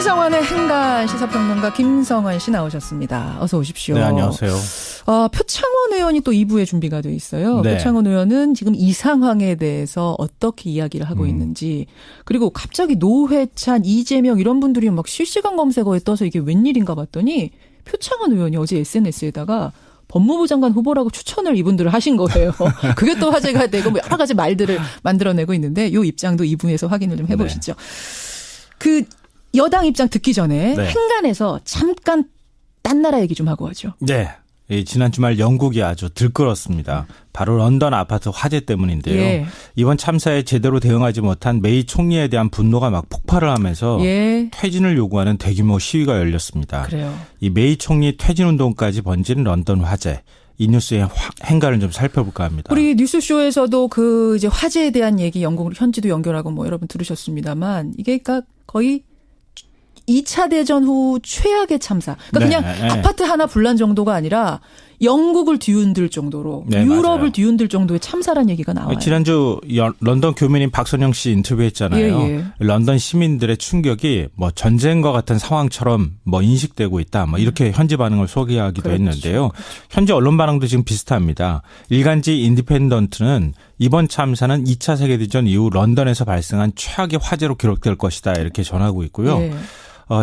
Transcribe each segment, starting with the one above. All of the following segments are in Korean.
최성원의 행간 시사평론가 김성원 씨 나오셨습니다. 어서 오십시오. 네, 안녕하세요. 표창원 의원이 또 2부에 준비가 돼 있어요. 네. 표창원 의원은 지금 이 상황에 대해서 어떻게 이야기를 하고 있는지, 그리고 갑자기 노회찬, 이재명 이런 분들이 막 실시간 검색어에 떠서 이게 웬일인가 봤더니 표창원 의원이 어제 SNS에다가 법무부 장관 후보라고 추천을 이분들을 하신 거예요. 그게 또 화제가 되고 뭐 여러 가지 말들을 만들어내고 있는데 이 입장도 2부에서 확인을 좀 해보시죠. 네. 그 여당 입장 듣기 전에 네. 행간에서 잠깐 딴 나라 얘기 좀 하고 하죠. 네. 지난 주말 영국이 아주 들끓었습니다. 바로 런던 아파트 화재 때문인데요. 예. 이번 참사에 제대로 대응하지 못한 메이 총리에 대한 분노가 막 폭발을 하면서 예. 퇴진을 요구하는 대규모 시위가 열렸습니다. 그래요. 이 메이 총리 퇴진 운동까지 번진 런던 화재. 이 뉴스의 행간을 좀 살펴볼까 합니다. 우리 뉴스쇼에서도 그 이제 화재에 대한 얘기 영국 현지도 연결하고 뭐 여러분 들으셨습니다만 이게 그러니까 거의 2차 대전 후 최악의 참사. 그러니까 네, 그냥 아파트 하나 불난 정도가 아니라 영국을 뒤흔들 정도로 유럽을 맞아요. 뒤흔들 정도의 참사란 얘기가 나와요. 지난주 런던 교민인 박선영 씨 인터뷰했잖아요. 예. 런던 시민들의 충격이 뭐 전쟁과 같은 상황처럼 뭐 인식되고 있다. 뭐 이렇게 현지 반응을 소개하기도 했는데요. 그렇죠. 현지 언론 반응도 지금 비슷합니다. 일간지 인디펜던트는 이번 참사는 2차 세계대전 이후 런던에서 발생한 최악의 화재로 기록될 것이다. 이렇게 전하고 있고요. 예.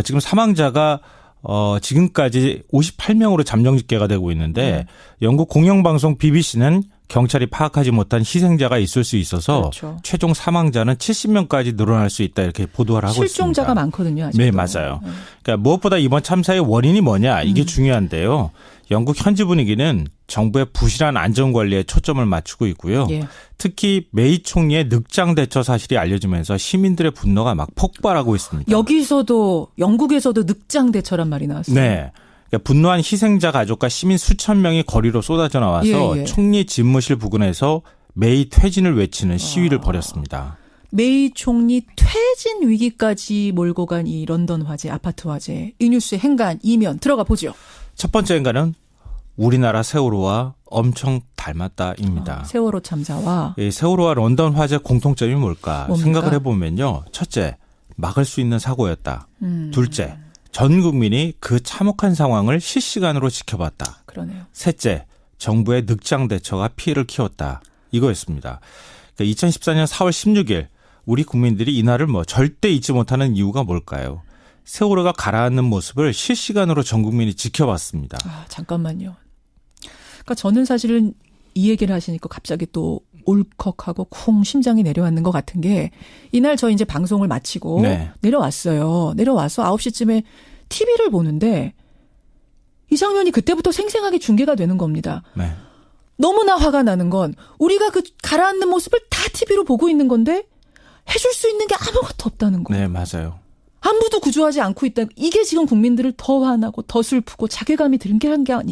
지금 사망자가 지금까지 58명으로 잠정 집계가 되고 있는데 영국 공영방송 BBC는 경찰이 파악하지 못한 희생자가 있을 수 있어서 그렇죠. 최종 사망자는 70명까지 늘어날 수 있다 이렇게 보도를 하고 있습니다. 실종자가 많거든요. 아직도. 네, 맞아요. 그러니까 무엇보다 이번 참사의 원인이 뭐냐 이게 중요한데요. 영국 현지 분위기는 정부의 부실한 안전관리에 초점을 맞추고 있고요. 예. 특히 메이 총리의 늑장 대처 사실이 알려지면서 시민들의 분노가 막 폭발하고 있습니다. 여기서도 영국에서도 늑장 대처란 말이 나왔어요. 네. 그러니까 분노한 희생자 가족과 시민 수천 명이 거리로 쏟아져 나와서 예. 총리 집무실 부근에서 메이 퇴진을 외치는 시위를 벌였습니다. 메이 총리 퇴진 위기까지 몰고 간 이 런던 화재, 아파트 화재. 이 뉴스의 행간 이면 들어가 보죠. 첫 번째 행간은 우리나라 세월호와 엄청 닮았다입니다. 세월호 참사와 세월호와 런던 화재 공통점이 뭡니까? 생각을 해보면요. 첫째, 막을 수 있는 사고였다. 둘째, 전 국민이 그 참혹한 상황을 실시간으로 지켜봤다. 그러네요. 셋째, 정부의 늑장 대처가 피해를 키웠다. 이거였습니다. 그러니까 2014년 4월 16일 우리 국민들이 이날을 절대 잊지 못하는 이유가 뭘까요? 세월호가 가라앉는 모습을 실시간으로 전 국민이 지켜봤습니다. 잠깐만요. 그러니까 저는 사실은 이 얘기를 하시니까 갑자기 또 울컥하고 쿵 심장이 내려앉는 것 같은 게 이날 저 이제 방송을 마치고 내려왔어요. 내려와서 9시쯤에 TV를 보는데 이 장면이 그때부터 생생하게 중계가 되는 겁니다. 네. 너무나 화가 나는 건 우리가 그 가라앉는 모습을 다 TV로 보고 있는 건데 해줄 수 있는 게 아무것도 없다는 거. 네, 맞아요. 아무도 구조하지 않고 있다. 이게 지금 국민들을 더 화나고 더 슬프고 자괴감이 드는 게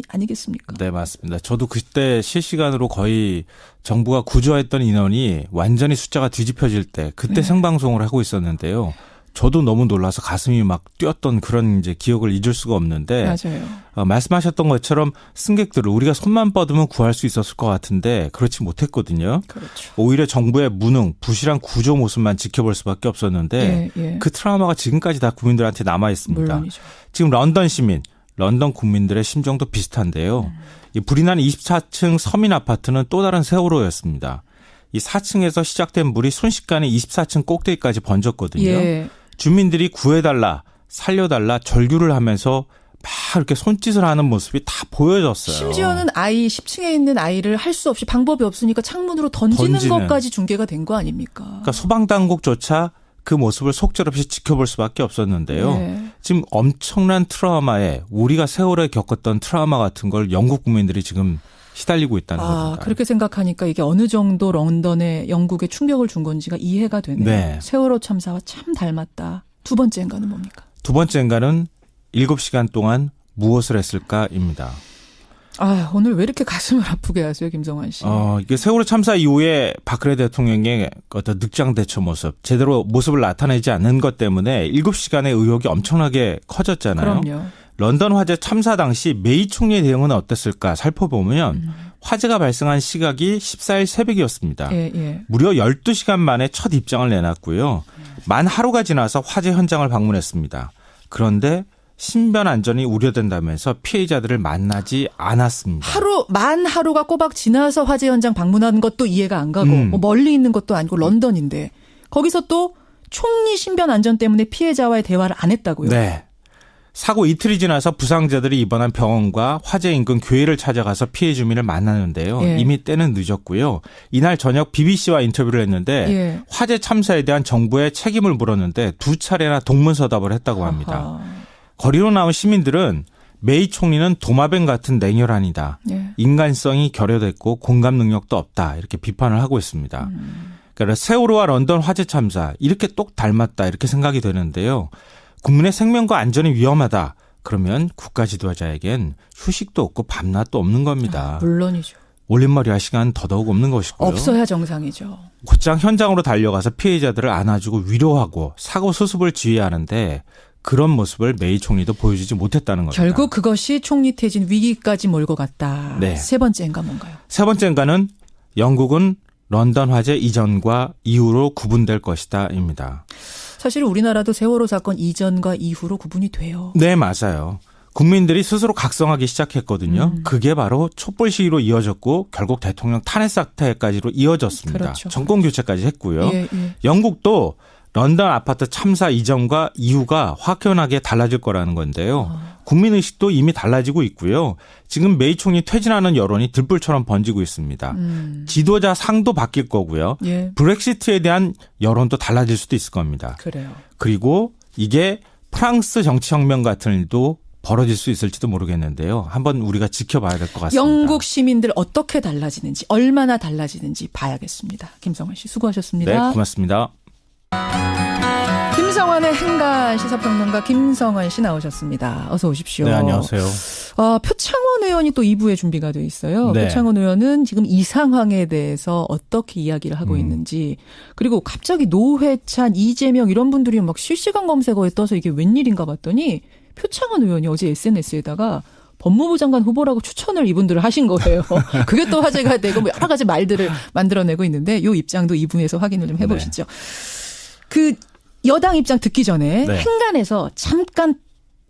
아니겠습니까? 네, 맞습니다. 저도 그때 실시간으로 거의 정부가 구조했던 인원이 완전히 숫자가 뒤집혀질 때 그때 생방송을 하고 있었는데요. 저도 너무 놀라서 가슴이 막 뛰었던 그런 이제 기억을 잊을 수가 없는데 맞아요. 말씀하셨던 것처럼 승객들을 우리가 손만 뻗으면 구할 수 있었을 것 같은데 그렇지 못했거든요. 그렇죠. 오히려 정부의 무능, 부실한 구조 모습만 지켜볼 수밖에 없었는데 그 트라우마가 지금까지 다 국민들한테 남아 있습니다. 물론이죠. 지금 런던 시민, 런던 국민들의 심정도 비슷한데요. 이 불이 난 24층 서민 아파트는 또 다른 세월호였습니다. 이 4층에서 시작된 불이 순식간에 24층 꼭대기까지 번졌거든요. 주민들이 구해달라, 살려달라 절규를 하면서 막 이렇게 손짓을 하는 모습이 다 보여졌어요. 심지어는 10층에 있는 아이를 할 수 없이 방법이 없으니까 창문으로 던지는 것까지 중계가 된 거 아닙니까? 그러니까 소방당국조차 그 모습을 속절없이 지켜볼 수밖에 없었는데요. 지금 엄청난 트라우마에 우리가 세월에 겪었던 트라우마 같은 걸 영국 국민들이 지금 시달리고 있다는 겁니다. 그렇게 생각하니까 이게 어느 정도 런던에 영국에 충격을 준 건지가 이해가 되네요. 네. 세월호 참사와 참 닮았다. 두 번째 행간은 뭡니까? 두 번째 행간은 7시간 동안 무엇을 했을까입니다. 오늘 왜 이렇게 가슴을 아프게 하세요, 김성환 씨? 이게 세월호 참사 이후에 박근혜 대통령의 어떤 늑장 대처 모습, 제대로 모습을 나타내지 않는 것 때문에 7시간의 의혹이 엄청나게 커졌잖아요. 그럼요. 런던 화재 참사 당시 메이 총리의 대응은 어땠을까 살펴보면 화재가 발생한 시각이 14일 새벽이었습니다. 무려 12시간 만에 첫 입장을 내놨고요. 만 하루가 지나서 화재 현장을 방문했습니다. 그런데 신변 안전이 우려된다면서 피해자들을 만나지 않았습니다. 만 하루가 꼬박 지나서 화재 현장 방문한 것도 이해가 안 가고 뭐 멀리 있는 것도 아니고 런던인데 거기서 또 총리 신변 안전 때문에 피해자와의 대화를 안 했다고요? 네. 사고 이틀이 지나서 부상자들이 입원한 병원과 화재 인근 교회를 찾아가서 피해 주민을 만나는데요. 예. 이미 때는 늦었고요. 이날 저녁 BBC와 인터뷰를 했는데 예. 화재 참사에 대한 정부의 책임을 물었는데 2차례나 동문서답을 했다고 합니다. 아하. 거리로 나온 시민들은 메이 총리는 도마뱀 같은 냉혈한이다. 예. 인간성이 결여됐고 공감 능력도 없다. 이렇게 비판을 하고 있습니다. 그러니까 세월호와 런던 화재 참사 이렇게 똑 닮았다 이렇게 생각이 되는데요. 국민의 생명과 안전이 위험하다. 그러면 국가 지도자에겐 휴식도 없고 밤낮도 없는 겁니다. 물론이죠. 올림머리 할 시간 더더욱 없는 것이고요. 없어야 정상이죠. 곧장 현장으로 달려가서 피해자들을 안아주고 위로하고 사고 수습을 지휘하는데 그런 모습을 메이 총리도 보여주지 못했다는 겁니다. 결국 그것이 총리 퇴진 위기까지 몰고 갔다. 네. 세 번째인가 뭔가요? 세 번째인가는 영국은 런던 화재 이전과 이후로 구분될 것이다입니다. 사실 우리나라도 세월호 사건 이전과 이후로 구분이 돼요. 네, 맞아요. 국민들이 스스로 각성하기 시작했거든요. 그게 바로 촛불 시위로 이어졌고 결국 대통령 탄핵 사태까지로 이어졌습니다. 그렇죠. 정권 교체까지 했고요. 예, 예. 영국도 런던 아파트 참사 이전과 이후가 확연하게 달라질 거라는 건데요. 국민의식도 이미 달라지고 있고요. 지금 메이 총리 퇴진하는 여론이 들불처럼 번지고 있습니다. 지도자 상도 바뀔 거고요. 예. 브렉시트에 대한 여론도 달라질 수도 있을 겁니다. 그래요. 그리고 이게 프랑스 정치혁명 같은 일도 벌어질 수 있을지도 모르겠는데요. 한번 우리가 지켜봐야 될 것 같습니다. 영국 시민들 어떻게 달라지는지 얼마나 달라지는지 봐야겠습니다. 김성환 씨 수고하셨습니다. 네, 고맙습니다. 김성환의 행간 시사평론가 김성환 씨 나오셨습니다. 어서 오십시오. 네, 안녕하세요. 표창원 의원이 또 2부에 준비가 돼 있어요. 네. 표창원 의원은 지금 이 상황에 대해서 어떻게 이야기를 하고 있는지 그리고 갑자기 노회찬, 이재명 이런 분들이 막 실시간 검색어에 떠서 이게 웬일인가 봤더니 표창원 의원이 어제 SNS에다가 법무부 장관 후보라고 추천을 이분들을 하신 거예요. 그게 또 화제가 되고 뭐 여러 가지 말들을 만들어내고 있는데 이 입장도 2부에서 확인을 좀 해보시죠. 그 여당 입장 듣기 전에 네. 행간에서 잠깐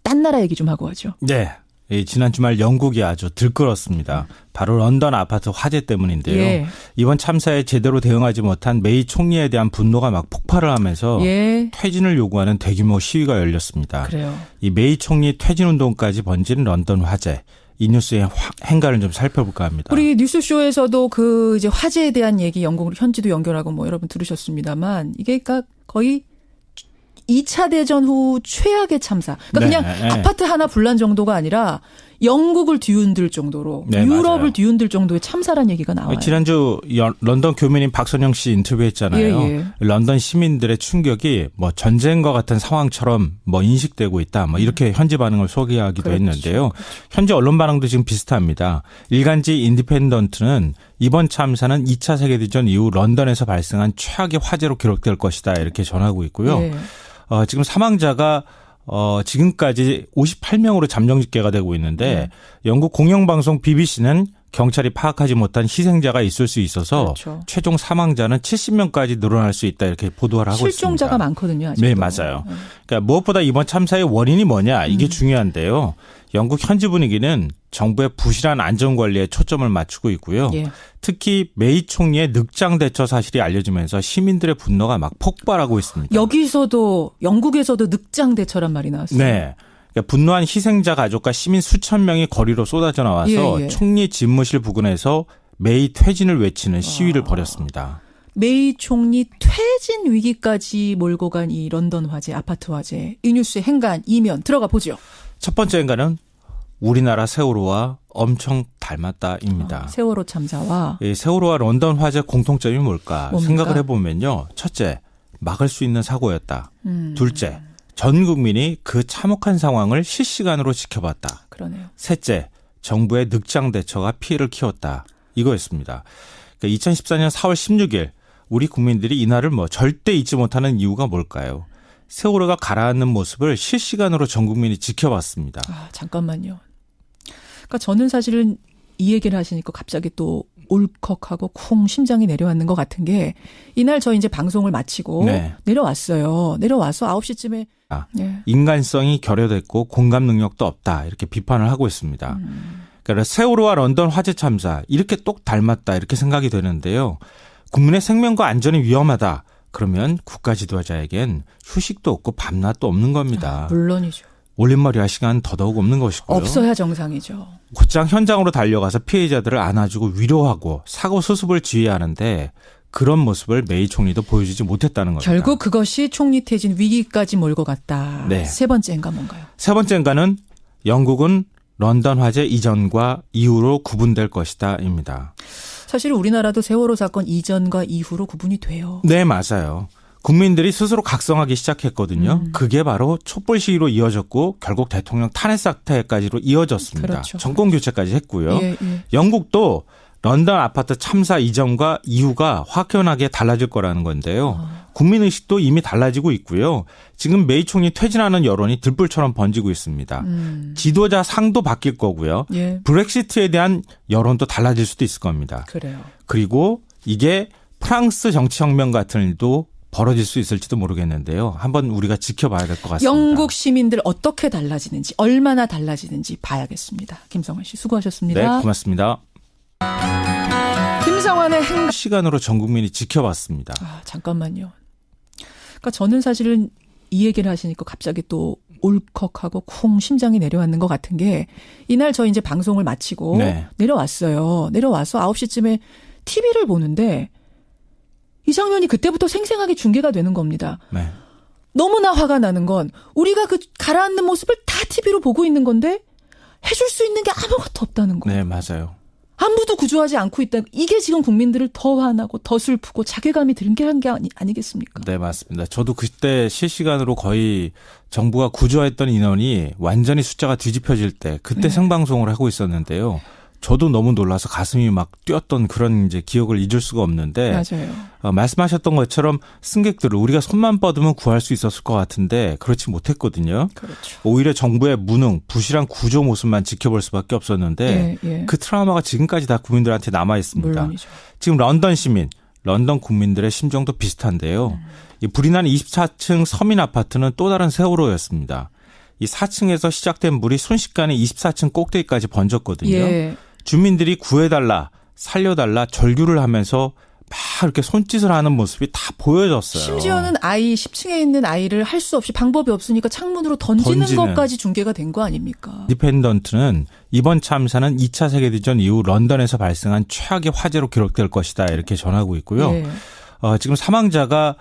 딴 나라 얘기 좀 하고 하죠. 네. 지난 주말 영국이 아주 들끓었습니다. 바로 런던 아파트 화재 때문인데요. 예. 이번 참사에 제대로 대응하지 못한 메이 총리에 대한 분노가 막 폭발을 하면서 예. 퇴진을 요구하는 대규모 시위가 열렸습니다. 그래요. 이 메이 총리 퇴진 운동까지 번진 런던 화재. 이 뉴스의 행간을 좀 살펴볼까 합니다. 우리 뉴스쇼에서도 그 이제 화재에 대한 얘기 영국 현지도 연결하고 뭐 여러분 들으셨습니다만 이게 그러니까 거의 2차 대전 후 최악의 참사. 그러니까 네, 그냥 네. 아파트 하나 불난 정도가 아니라 영국을 뒤흔들 정도로 네, 유럽을 맞아요. 뒤흔들 정도의 참사란 얘기가 나와요. 지난주 런던 교민인 박선영 씨 인터뷰했잖아요. 예, 예. 런던 시민들의 충격이 뭐 전쟁과 같은 상황처럼 뭐 인식되고 있다. 뭐 이렇게 현지 반응을 소개하기도 그렇죠. 했는데요. 현지 언론 반응도 지금 비슷합니다. 일간지 인디펜던트는 이번 참사는 2차 세계대전 이후 런던에서 발생한 최악의 화재로 기록될 것이다. 이렇게 전하고 있고요. 예. 지금 사망자가 지금까지 58명으로 잠정 집계가 되고 있는데 영국 공영방송 BBC는 경찰이 파악하지 못한 희생자가 있을 수 있어서 그렇죠. 최종 사망자는 70명까지 늘어날 수 있다 이렇게 보도를 하고 실종자가 있습니다. 많거든요. 아직도. 네, 맞아요. 그러니까 무엇보다 이번 참사의 원인이 뭐냐 이게 중요한데요. 영국 현지 분위기는 정부의 부실한 안전관리에 초점을 맞추고 있고요. 예. 특히 메이 총리의 늑장 대처 사실이 알려지면서 시민들의 분노가 막 폭발하고 있습니다. 여기서도 영국에서도 늑장 대처란 말이 나왔어요. 네. 그러니까 분노한 희생자 가족과 시민 수천 명이 거리로 쏟아져 나와서 예, 예. 총리 집무실 부근에서 메이 퇴진을 외치는 시위를 벌였습니다. 메이 총리 퇴진 위기까지 몰고 간 이 런던 화재, 아파트 화재. 이 뉴스의 행간 이면 들어가 보죠. 첫 번째 행간은 우리나라 세월호와 엄청 닮았다입니다. 세월호 참사와 이 세월호와 런던 화재 공통점이 뭘까 뭡니까? 생각을 해보면요. 첫째, 막을 수 있는 사고였다. 둘째, 전 국민이 그 참혹한 상황을 실시간으로 지켜봤다. 그러네요. 셋째, 정부의 늑장 대처가 피해를 키웠다. 이거였습니다. 그러니까 2014년 4월 16일 우리 국민들이 이날을 뭐 절대 잊지 못하는 이유가 뭘까요? 세월호가 가라앉는 모습을 실시간으로 전 국민이 지켜봤습니다. 잠깐만요. 그러니까 저는 사실은 이 얘기를 하시니까 갑자기 또 울컥하고 쿵 심장이 내려앉는 것 같은 게 이날 저 이제 방송을 마치고 네. 내려왔어요. 내려와서 9시쯤에 인간성이 결여됐고 공감 능력도 없다 이렇게 비판을 하고 있습니다. 그러니까 세월호와 런던 화재 참사 이렇게 똑 닮았다 이렇게 생각이 되는데요. 국민의 생명과 안전이 위험하다. 그러면 국가 지도자에겐 휴식도 없고 밤낮도 없는 겁니다. 물론이죠. 올림머리 할 시간 더더욱 없는 것이고요. 없어야 정상이죠. 곧장 현장으로 달려가서 피해자들을 안아주고 위로하고 사고 수습을 지휘해야 하는데 그런 모습을 메이 총리도 보여주지 못했다는 겁니다. 결국 그것이 총리 퇴진 위기까지 몰고 갔다. 네. 세 번째인가 뭔가요? 세 번째인가는 영국은 런던 화재 이전과 이후로 구분될 것이다입니다. 사실 우리나라도 세월호 사건 이전과 이후로 구분이 돼요. 네, 맞아요. 국민들이 스스로 각성하기 시작했거든요. 그게 바로 촛불 시위로 이어졌고 결국 대통령 탄핵 사태까지로 이어졌습니다. 그렇죠. 정권 교체까지 했고요. 예. 영국도 런던 아파트 참사 이전과 이후가 확연하게 달라질 거라는 건데요. 국민의식도 이미 달라지고 있고요. 지금 메이 총리 퇴진하는 여론이 들불처럼 번지고 있습니다. 지도자 상도 바뀔 거고요. 예. 브렉시트에 대한 여론도 달라질 수도 있을 겁니다. 그래요. 그리고 이게 프랑스 정치혁명 같은 일도 벌어질 수 있을지도 모르겠는데요. 한번 우리가 지켜봐야 될 것 같습니다. 영국 시민들 어떻게 달라지는지 얼마나 달라지는지 봐야겠습니다. 김성환 씨 수고하셨습니다. 네, 고맙습니다. 김성환의 행각 시간으로 전 국민이 지켜봤습니다. 잠깐만요. 그러니까 저는 사실은 이 얘기를 하시니까 갑자기 또 울컥하고 쿵 심장이 내려앉는 것 같은 게 이날 저 이제 방송을 마치고 네. 내려왔어요. 내려와서 9시쯤에 TV를 보는데 이 장면이 그때부터 생생하게 중계가 되는 겁니다. 네. 너무나 화가 나는 건 우리가 그 가라앉는 모습을 다 TV로 보고 있는 건데 해줄 수 있는 게 아무것도 없다는 거. 네, 맞아요. 아무도 구조하지 않고 있다. 이게 지금 국민들을 더 화나고 더 슬프고 자괴감이 든 게 아니겠습니까? 네, 맞습니다. 저도 그때 실시간으로 거의 정부가 구조했던 인원이 완전히 숫자가 뒤집혀질 때 그때 생방송을 하고 있었는데요. 저도 너무 놀라서 가슴이 막 뛰었던 그런 이제 기억을 잊을 수가 없는데 맞아요. 말씀하셨던 것처럼 승객들을 우리가 손만 뻗으면 구할 수 있었을 것 같은데 그렇지 못했거든요. 그렇죠. 오히려 정부의 무능, 부실한 구조 모습만 지켜볼 수밖에 없었는데 예. 그 트라우마가 지금까지 다 국민들한테 남아 있습니다. 물론이죠. 지금 런던 시민, 런던 국민들의 심정도 비슷한데요. 이 불이 난 24층 서민 아파트는 또 다른 세월호였습니다. 이 4층에서 시작된 물이 순식간에 24층 꼭대기까지 번졌거든요. 예. 주민들이 구해달라, 살려달라 절규를 하면서 막 이렇게 손짓을 하는 모습이 다 보여졌어요. 심지어는 아이 10층에 있는 아이를 할 수 없이 방법이 없으니까 창문으로 던지는 것까지 중계가 된 거 아닙니까? 인디펜던트는 이번 참사는 2차 세계대전 이후 런던에서 발생한 최악의 화재로 기록될 것이다 이렇게 전하고 있고요. 예. 지금 사망자가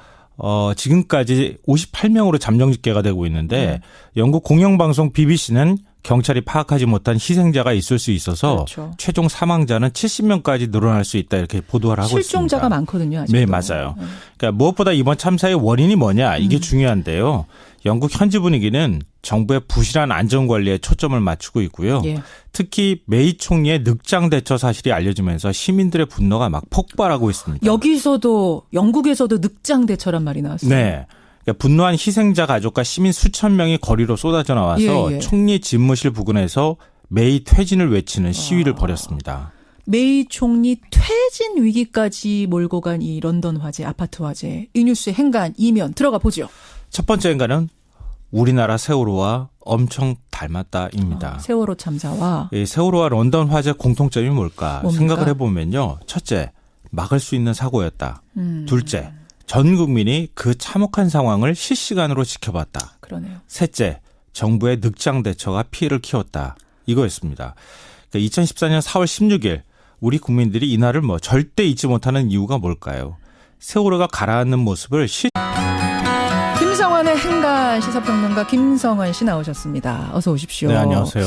지금까지 58명으로 잠정 집계가 되고 있는데 영국 공영방송 BBC는 경찰이 파악하지 못한 희생자가 있을 수 있어서 그렇죠. 최종 사망자는 70명까지 늘어날 수 있다 이렇게 보도를 하고 있습니다. 실종자가 많거든요. 아직도. 네, 맞아요. 그러니까 무엇보다 이번 참사의 원인이 뭐냐 이게 중요한데요. 영국 현지 분위기는 정부의 부실한 안전관리에 초점을 맞추고 있고요. 예. 특히 메이 총리의 늑장 대처 사실이 알려지면서 시민들의 분노가 막 폭발하고 있습니다. 여기서도 영국에서도 늑장 대처란 말이 나왔어요. 네. 그러니까 분노한 희생자 가족과 시민 수천 명이 거리로 쏟아져 나와서 예. 총리 집무실 부근에서 메이 퇴진을 외치는 시위를 벌였습니다. 메이 총리 퇴진 위기까지 몰고 간 이 런던 화재, 아파트 화재. 이 뉴스의 행간 이면 들어가 보죠. 첫 번째 행간은 우리나라 세월호와 엄청 닮았다입니다. 세월호 참사와 이 세월호와 런던 화재 공통점이 뭡니까? 뭡니까? 생각을 해보면요. 첫째, 막을 수 있는 사고였다. 둘째, 전 국민이 그 참혹한 상황을 실시간으로 지켜봤다. 그러네요. 셋째, 정부의 늑장 대처가 피해를 키웠다. 이거였습니다. 그러니까 2014년 4월 16일 우리 국민들이 이날을 절대 잊지 못하는 이유가 뭘까요? 세월호가 가라앉는 모습을 김성환의 행간 시사평론가 김성환 씨 나오셨습니다. 어서 오십시오. 네, 안녕하세요.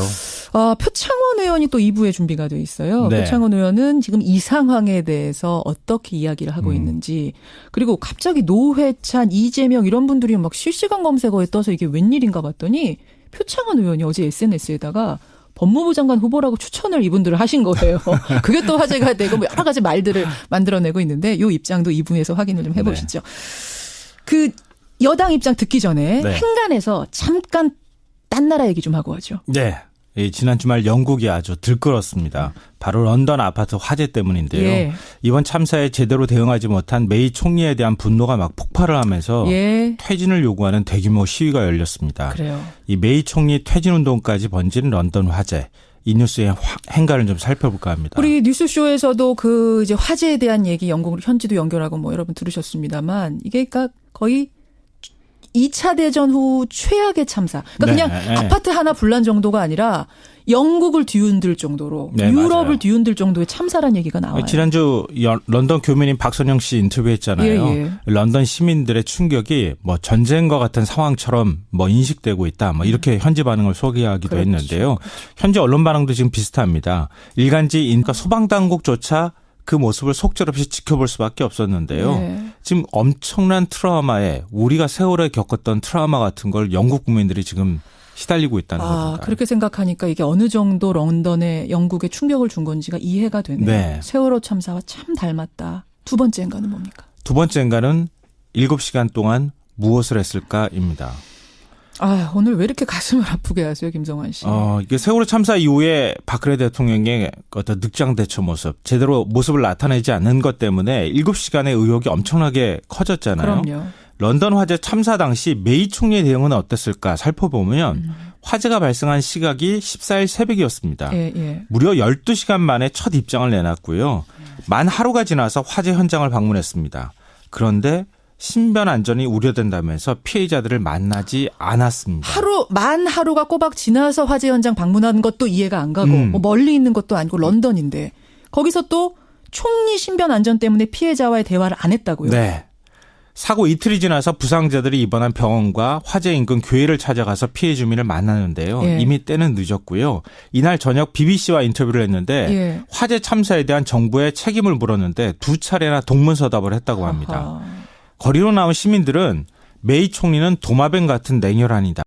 표창원 의원이 또 2부에 준비가 돼 있어요. 네. 표창원 의원은 지금 이 상황에 대해서 어떻게 이야기를 하고 있는지 그리고 갑자기 노회찬, 이재명 이런 분들이 막 실시간 검색어에 떠서 이게 웬일인가 봤더니 표창원 의원이 어제 SNS에다가 법무부 장관 후보라고 추천을 이분들을 하신 거예요. 그게 또 화제가 되고 뭐 여러 가지 말들을 만들어내고 있는데 이 입장도 2부에서 확인을 좀 해보시죠. 그 여당 입장 듣기 전에 네. 행간에서 잠깐 딴 나라 얘기 좀 하고 하죠. 네. 지난 주말 영국이 아주 들끓었습니다. 바로 런던 아파트 화재 때문인데요. 예. 이번 참사에 제대로 대응하지 못한 메이 총리에 대한 분노가 막 폭발을 하면서 예. 퇴진을 요구하는 대규모 시위가 열렸습니다. 그래요. 이 메이 총리 퇴진 운동까지 번진 런던 화재. 이 뉴스의 행가를 좀 살펴볼까 합니다. 우리 뉴스쇼에서도 그 이제 화재에 대한 얘기 영국 현지도 연결하고 뭐 여러분 들으셨습니다만 이게 그러니까 거의 2차 대전 후 최악의 참사. 그러니까 그냥 아파트 하나 불난 정도가 아니라 영국을 뒤흔들 정도로 유럽을 맞아요. 뒤흔들 정도의 참사란 얘기가 나와요. 지난주 런던 교민인 박선영 씨 인터뷰했잖아요. 예. 런던 시민들의 충격이 뭐 전쟁과 같은 상황처럼 뭐 인식되고 있다. 뭐 이렇게 현지 반응을 소개하기도 했는데요. 현지 언론 반응도 지금 비슷합니다. 일간지 인가 소방당국조차 그 모습을 속절없이 지켜볼 수밖에 없었는데요. 네. 지금 엄청난 트라우마에 우리가 세월에 겪었던 트라우마 같은 걸 영국 국민들이 지금 시달리고 있다는 겁니다. 그렇게 생각하니까 이게 어느 정도 런던에 영국에 충격을 준 건지가 이해가 되네요. 네. 세월호 참사와 참 닮았다. 두 번째인가는 뭡니까? 두 번째인가는 7시간 동안 무엇을 했을까입니다. 오늘 왜 이렇게 가슴을 아프게 하세요, 김성환 씨? 이게 세월호 참사 이후에 박근혜 대통령의 어떤 늑장 대처 모습, 제대로 모습을 나타내지 않는 것 때문에 7시간의 의혹이 엄청나게 커졌잖아요. 그럼요. 런던 화재 참사 당시 메이 총리의 대응은 어땠을까 살펴보면 화재가 발생한 시각이 14일 새벽이었습니다. 예. 무려 12시간 만에 첫 입장을 내놨고요. 만 하루가 지나서 화재 현장을 방문했습니다. 그런데 신변 안전이 우려된다면서 피해자들을 만나지 않았습니다. 만 하루가 꼬박 지나서 화재 현장 방문한 것도 이해가 안 가고 뭐 멀리 있는 것도 아니고 런던인데 거기서 또 총리 신변 안전 때문에 피해자와의 대화를 안 했다고요? 네. 사고 이틀이 지나서 부상자들이 입원한 병원과 화재 인근 교회를 찾아가서 피해 주민을 만나는데요. 예. 이미 때는 늦었고요. 이날 저녁 BBC와 인터뷰를 했는데 예. 화재 참사에 대한 정부의 책임을 물었는데 2차례나 동문서답을 했다고 합니다. 아하. 거리로 나온 시민들은 메이 총리는 도마뱀 같은 냉혈한이다.